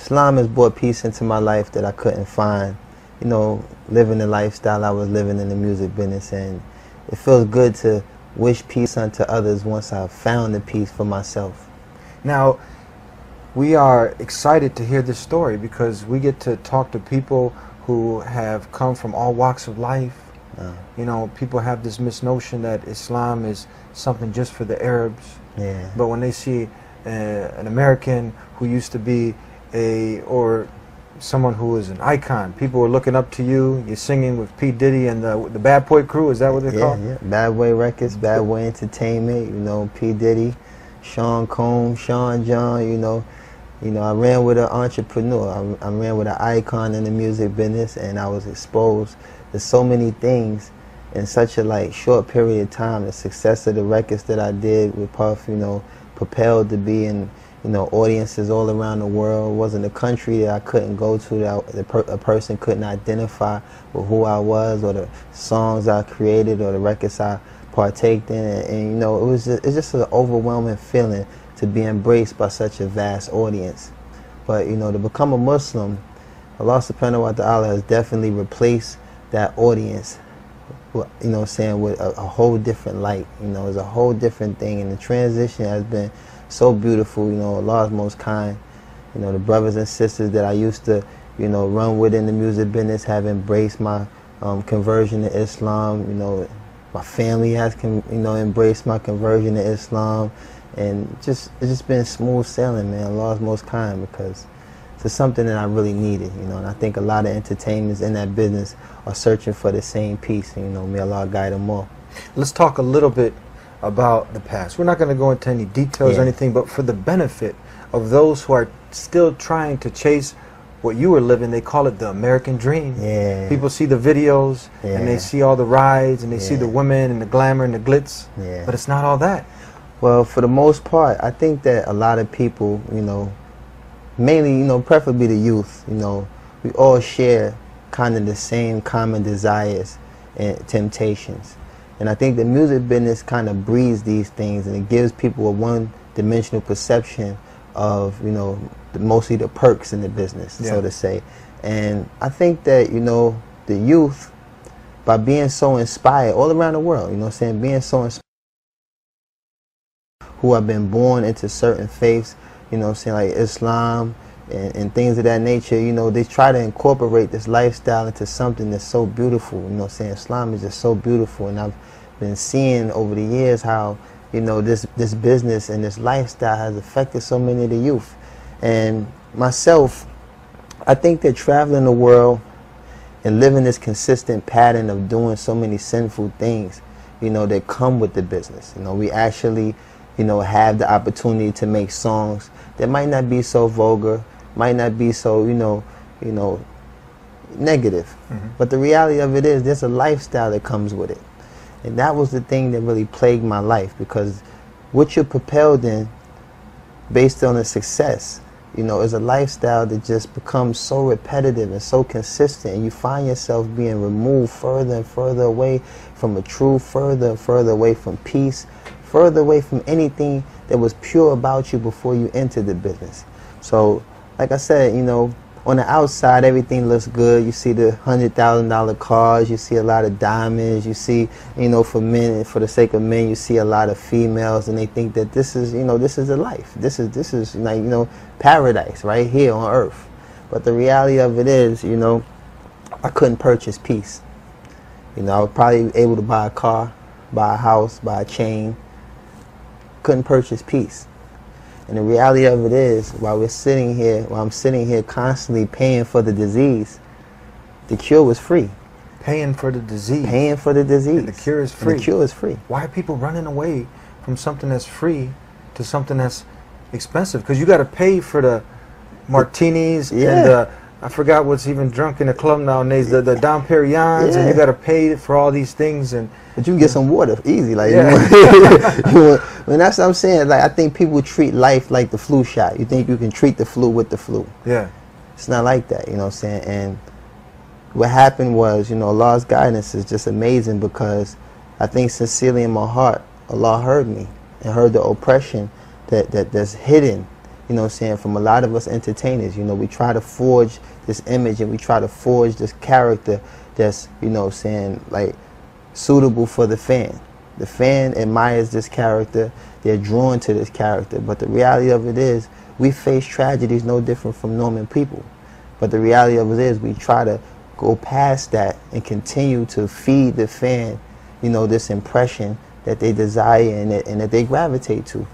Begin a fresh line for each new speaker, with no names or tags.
Islam has brought peace into my life that I couldn't find, you know, living the lifestyle I was living in the music business. And it feels good to wish peace unto others once I've found the peace for myself.
Now, we are excited to hear this story because we get to talk to people who have come from all walks of life. You know, people have this misnotion that Islam is something just for the Arabs.
Yeah.
But when they see an American who used to be or someone who is an icon, people are looking up to you. You're singing with P. Diddy and the Bad Boy Crew. Is that what they're called?
Yeah, Bad Boy Records, Bad Boy Entertainment. You know, P. Diddy, Sean Combs, Sean John. You know, I ran with an entrepreneur. I ran with an icon in the music business, and I was exposed to so many things in such a short period of time. The success of the records that I did with Puff, you know, propelled to be in, you know, audiences all around the world. It wasn't a country that I couldn't go to that a person couldn't identify with who I was, or the songs I created, or the records I partaked in. And you know, it's just an overwhelming feeling to be embraced by such a vast audience. But you know, to become a Muslim, Allah subhanahu wa ta'ala has definitely replaced that audience, you know what I'm saying, with a whole different light. You know, it's a whole different thing, and the transition has been so beautiful. You know, Allah is most kind. You know, the brothers and sisters that I used to, you know, run with in the music business have embraced my conversion to Islam. You know, my family has, you know, embraced my conversion to Islam, and it's just been smooth sailing, man. Allah is most kind, because it's something that I really needed, you know, and I think a lot of entertainers in that business are searching for the same peace, and, you know, may Allah guide them all.
Let's talk a little bit about the past. We're not going to go into any details or anything, but for the benefit of those who are still trying to chase what you were living, they call it the American dream.
Yeah.
People see the videos and they see all the rides and they see the women and the glamour and the glitz, but it's not all that.
Well, for the most part, I think that a lot of people, you know, mainly, you know, preferably the youth, you know, we all share kind of the same common desires and temptations. And I think the music business kind of breeds these things, and it gives people a one-dimensional perception of, you know, mostly the perks in the business, so to say. And I think that, you know, the youth, by being so inspired all around the world, you know what I'm saying, being so inspired, who have been born into certain faiths, you know what I'm saying, like Islam and things of that nature, you know, they try to incorporate this lifestyle into something that's so beautiful. You know what I'm saying, Islam is just so beautiful, and I've been seeing over the years how, you know, this business and this lifestyle has affected so many of the youth. And myself, I think that traveling the world and living this consistent pattern of doing so many sinful things, you know, that come with the business. You know, we actually, you know, have the opportunity to make songs that might not be so vulgar, might not be so, you know, negative. But the reality of it is, there's a lifestyle that comes with it. And that was the thing that really plagued my life, because what you're propelled in based on the success, you know, is a lifestyle that just becomes so repetitive and so consistent, and you find yourself being removed further and further away from a truth, further and further away from peace, further away from anything that was pure about you before you entered the business. So, like I said, you know, on the outside, everything looks good. You see the $100,000 cars, you see a lot of diamonds, you see, you know, for men, for the sake of men, you see a lot of females, and they think that this is, you know, this is a life. This is like, you know, paradise right here on earth. But the reality of it is, you know, I couldn't purchase peace. You know, I was probably able to buy a car, buy a house, buy a chain. Couldn't purchase peace. And the reality of it is, while I'm sitting here constantly paying for the disease, the cure was free.
Paying for the disease.
Paying for the disease.
And the cure is free.
And the cure is free.
Why are people running away from something that's free to something that's expensive? Because you got to pay for the martinis and the, I forgot what's even drunk in the club nowadays, the Dom Perignons, and you got to pay for all these things. And
but you can get some water easy, like when that's what I'm saying. Like, I think people treat life like the flu shot. You think you can treat the flu with the flu. Yeah, it's not like that. You know what I'm saying? And what happened was, you know, Allah's guidance is just amazing, because I think sincerely in my heart, Allah heard me and heard the oppression that's hidden you know what I'm saying, from a lot of us entertainers. You know, we try to forge this image and we try to forge this character that's, you know what I'm saying, like suitable for the fan. The fan admires this character, they're drawn to this character, but the reality of it is we face tragedies no different from normal people. But the reality of it is we try to go past that and continue to feed the fan, you know, this impression that they desire and that they gravitate to.